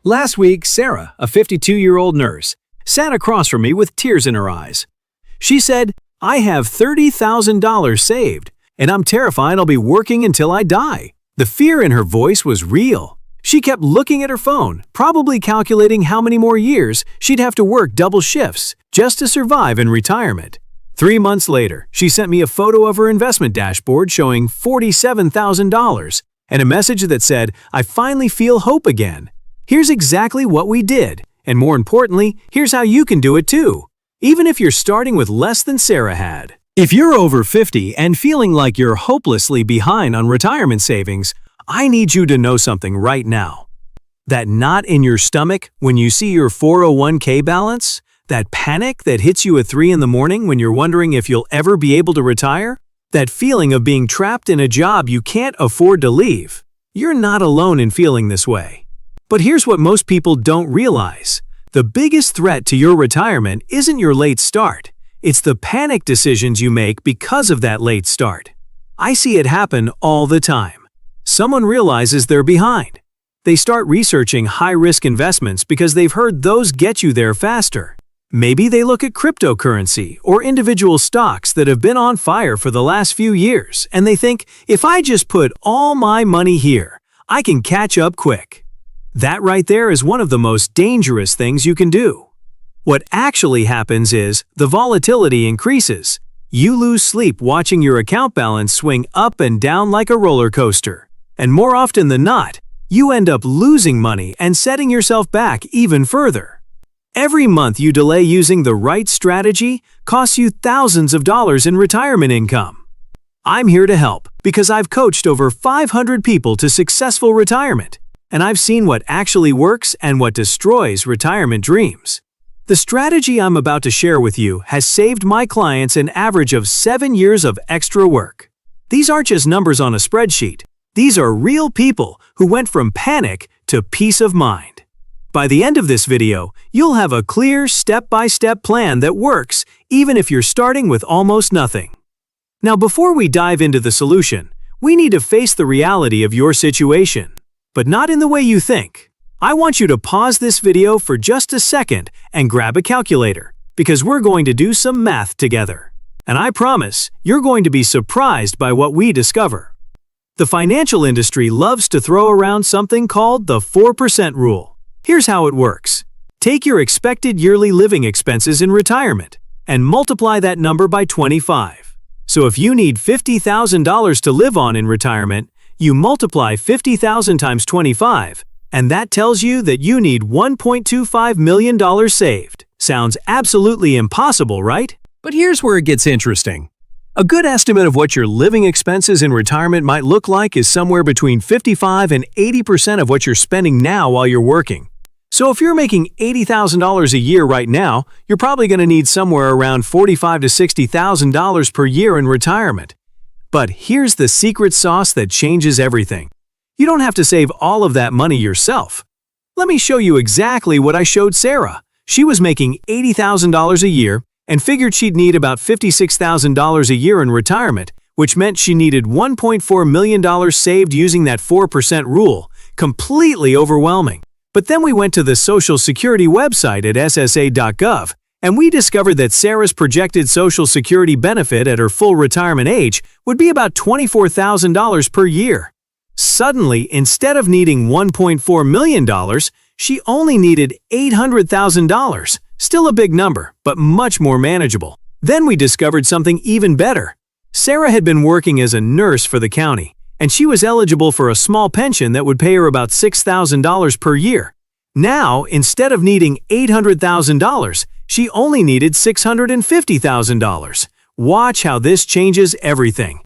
Last week, Sarah, a 52-year-old nurse, sat across from me with tears in her eyes. She said, "I have $30,000 saved, and I'm terrified I'll be working until I die." The fear in her voice was real. She kept looking at her phone, probably calculating how many more years she'd have to work double shifts just to survive in retirement. 3 months later, she sent me a photo of her investment dashboard showing $47,000 and a message that said, "I finally feel hope again." Here's exactly what we did, and more importantly, here's how you can do it too, even if you're starting with less than Sarah had. If you're over 50 and feeling like you're hopelessly behind on retirement savings, I need you to know something right now. That knot in your stomach when you see your 401k balance, that panic that hits you at 3 in the morning when you're wondering if you'll ever be able to retire, that feeling of being trapped in a job you can't afford to leave, you're not alone in feeling this way. But here's what most people don't realize. The biggest threat to your retirement isn't your late start. It's the panic decisions you make because of that late start. I see it happen all the time. Someone realizes they're behind. They start researching high-risk investments because they've heard those get you there faster. Maybe they look at cryptocurrency or individual stocks that have been on fire for the last few years, and they think, if I just put all my money here, I can catch up quick. That right there is one of the most dangerous things you can do. What actually happens is the volatility increases. You lose sleep watching your account balance swing up and down like a roller coaster. And more often than not, you end up losing money and setting yourself back even further. Every month you delay using the right strategy costs you thousands of dollars in retirement income. I'm here to help because I've coached over 500 people to successful retirement. And I've seen what actually works and what destroys retirement dreams. The strategy I'm about to share with you has saved my clients an average of 7 years of extra work. These aren't just numbers on a spreadsheet. These are real people who went from panic to peace of mind. By the end of this video, you'll have a clear step-by-step plan that works even if you're starting with almost nothing. Now, before we dive into the solution, we need to face the reality of your situation. But not in the way you think. I want you to pause this video for just a second and grab a calculator, because we're going to do some math together. And I promise, you're going to be surprised by what we discover. The financial industry loves to throw around something called the 4% rule. Here's how it works. Take your expected yearly living expenses in retirement and multiply that number by 25. So if you need $50,000 to live on in retirement, you multiply 50,000 times 25, and that tells you that you need $1.25 million saved. Sounds absolutely impossible, right? But here's where it gets interesting. A good estimate of what your living expenses in retirement might look like is somewhere between 55 and 80% of what you're spending now while you're working. So if you're making $80,000 a year right now, you're probably going to need somewhere around $45,000 to $60,000 per year in retirement. But here's the secret sauce that changes everything. You don't have to save all of that money yourself. Let me show you exactly what I showed Sarah. She was making $80,000 a year and figured she'd need about $56,000 a year in retirement, which meant she needed $1.4 million saved using that 4% rule. Completely overwhelming. But then we went to the Social Security website at ssa.gov, and we discovered that Sarah's projected Social Security benefit at her full retirement age would be about $24,000 per year. Suddenly, instead of needing $1.4 million, she only needed $800,000. Still a big number, but much more manageable. Then we discovered something even better. Sarah had been working as a nurse for the county, and she was eligible for a small pension that would pay her about $6,000 per year. Now, instead of needing $800,000, she only needed $650,000. Watch how this changes everything.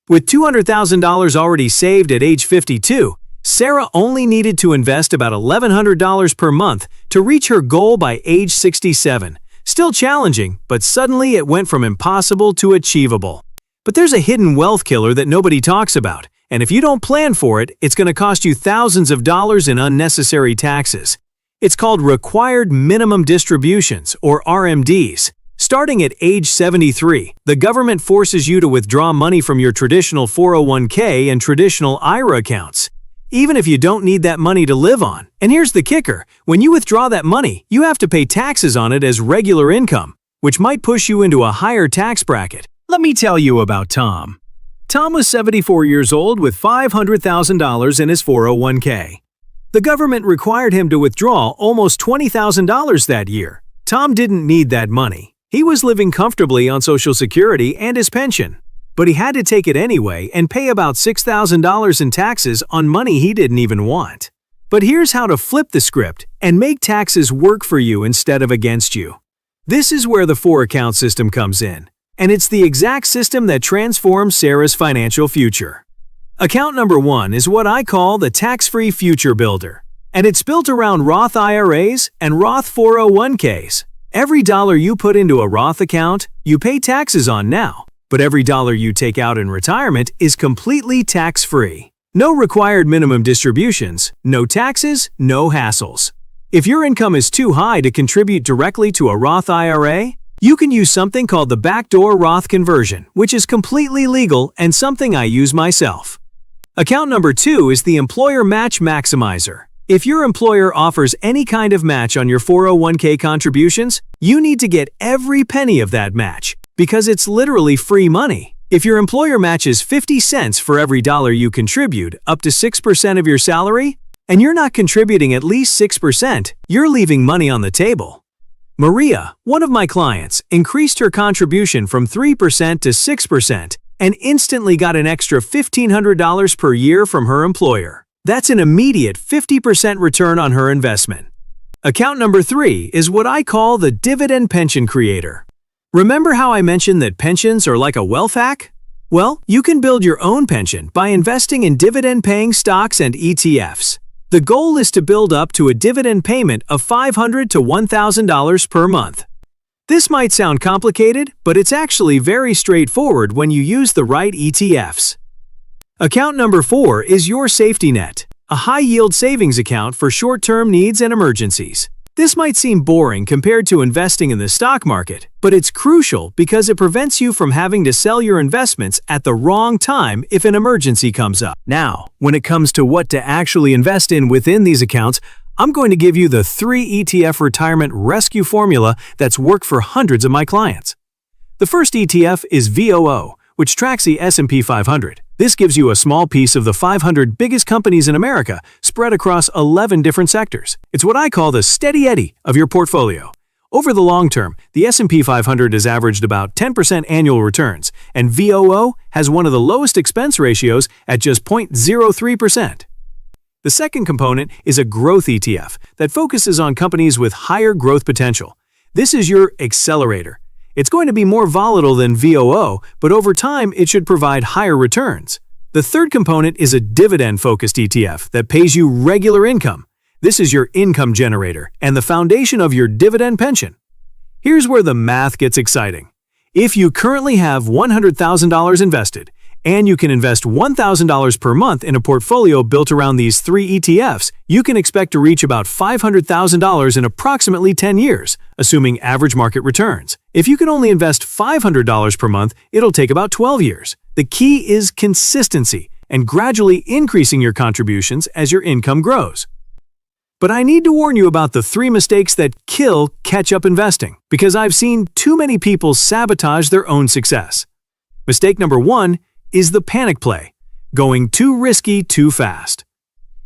With $200,000 already saved at age 52, Sarah only needed to invest about $1,100 per month to reach her goal by age 67. Still challenging, but suddenly it went from impossible to achievable. But there's a hidden wealth killer that nobody talks about, and if you don't plan for it, it's going to cost you thousands of dollars in unnecessary taxes. It's called Required Minimum Distributions, or RMDs. Starting at age 73, the government forces you to withdraw money from your traditional 401k and traditional IRA accounts. even if you don't need that money to live on. And here's the kicker. When you withdraw that money, you have to pay taxes on it as regular income, which might push you into a higher tax bracket. Let me tell you about Tom. Tom was 74 years old with $500,000 in his 401k. The government required him to withdraw almost $20,000 that year. Tom didn't need that money. He was living comfortably on Social Security and his pension. But he had to take it anyway and pay about $6,000 in taxes on money he didn't even want. But here's how to flip the script and make taxes work for you instead of against you. This is where the 4-account system comes in. And it's the exact system that transforms Sarah's financial future. Account number 1 is what I call the tax-free future builder. And it's built around Roth IRAs and Roth 401ks. Every dollar you put into a Roth account, you pay taxes on now. But every dollar you take out in retirement is completely tax-free. No required minimum distributions, no taxes, no hassles. If your income is too high to contribute directly to a Roth IRA, you can use something called the backdoor Roth conversion, which is completely legal and something I use myself. Account number 2 is the Employer Match Maximizer. If your employer offers any kind of match on your 401k contributions, you need to get every penny of that match, because it's literally free money. If your employer matches 50 cents for every dollar you contribute, up to 6% of your salary, and you're not contributing at least 6%, you're leaving money on the table. Maria, one of my clients, increased her contribution from 3% to 6% and instantly got an extra $1,500 per year from her employer. That's an immediate 50% return on her investment. Account number 3 is what I call the dividend pension creator. Remember how I mentioned that pensions are like a wealth hack? Well, you can build your own pension by investing in dividend-paying stocks and ETFs. The goal is to build up to a dividend payment of $500 to $1,000 per month. This might sound complicated, but it's actually very straightforward when you use the right ETFs. Account number 4 is your safety net, a high-yield savings account for short-term needs and emergencies. This might seem boring compared to investing in the stock market, but it's crucial because it prevents you from having to sell your investments at the wrong time if an emergency comes up. Now, when it comes to what to actually invest in within these accounts, I'm going to give you the 3 ETF retirement rescue formula that's worked for hundreds of my clients. The first ETF is VOO, which tracks the S&P 500. This gives you a small piece of the 500 biggest companies in America spread across 11 different sectors. It's what I call the steady Eddie of your portfolio. Over the long term, the S&P 500 has averaged about 10% annual returns, and VOO has one of the lowest expense ratios at just 0.03%. The second component is a growth ETF that focuses on companies with higher growth potential. This is your accelerator. It's going to be more volatile than VOO, but over time it should provide higher returns. The third component is a dividend-focused ETF that pays you regular income. This is your income generator and the foundation of your dividend pension. Here's where the math gets exciting. If you currently have $100,000 invested, and you can invest $1,000 per month in a portfolio built around these 3 ETFs, you can expect to reach about $500,000 in approximately 10 years, assuming average market returns. If you can only invest $500 per month, it'll take about 12 years. The key is consistency and gradually increasing your contributions as your income grows. But I need to warn you about the 3 mistakes that kill catch-up investing, because I've seen too many people sabotage their own success. Mistake number 1 is the panic play, going too risky too fast.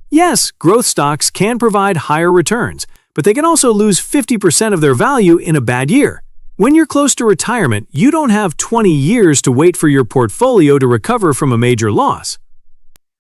Yes, growth stocks can provide higher returns, but they can also lose 50% of their value in a bad year. When you're close to retirement, you don't have 20 years to wait for your portfolio to recover from a major loss.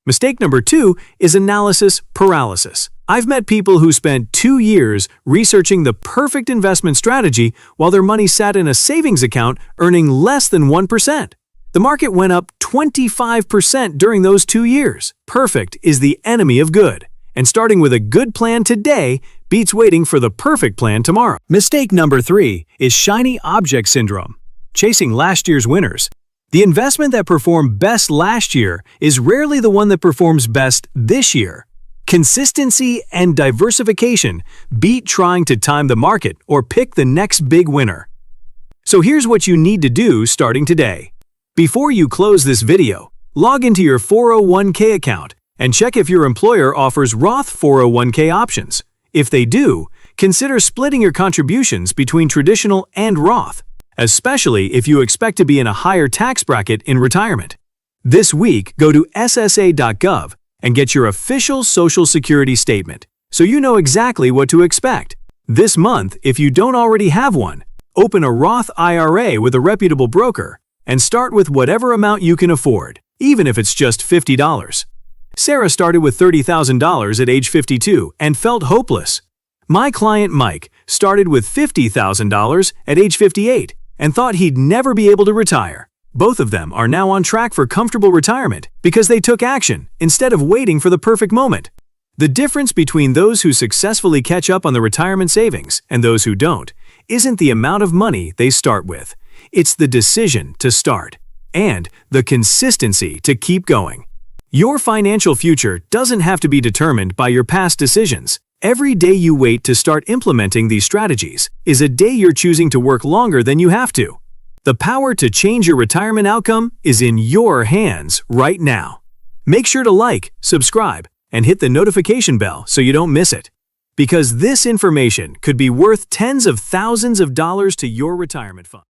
Mistake number 2 is analysis paralysis. I've met people who spent 2 years researching the perfect investment strategy while their money sat in a savings account earning less than 1%. The market went up 25% during those 2 years. Perfect is the enemy of good, and starting with a good plan today beats waiting for the perfect plan tomorrow. Mistake number 3 is shiny object syndrome, chasing last year's winners. The investment that performed best last year is rarely the one that performs best this year. Consistency and diversification beat trying to time the market or pick the next big winner. So here's what you need to do starting today. Before you close this video, log into your 401k account And check if your employer offers Roth 401k options. If they do, consider splitting your contributions between traditional and Roth, especially if you expect to be in a higher tax bracket in retirement. This week, go to ssa.gov and get your official Social Security statement so you know exactly what to expect. This month, if you don't already have one, open a Roth IRA with a reputable broker and start with whatever amount you can afford, even if it's just $50. Sarah started with $30,000 at age 52 and felt hopeless. My client Mike started with $50,000 at age 58 and thought he'd never be able to retire. Both of them are now on track for comfortable retirement because they took action instead of waiting for the perfect moment. The difference between those who successfully catch up on the retirement savings and those who don't isn't the amount of money they start with. It's the decision to start and the consistency to keep going. Your financial future doesn't have to be determined by your past decisions. Every day you wait to start implementing these strategies is a day you're choosing to work longer than you have to. The power to change your retirement outcome is in your hands right now. Make sure to like, subscribe, and hit the notification bell so you don't miss it. Because this information could be worth tens of thousands of dollars to your retirement fund.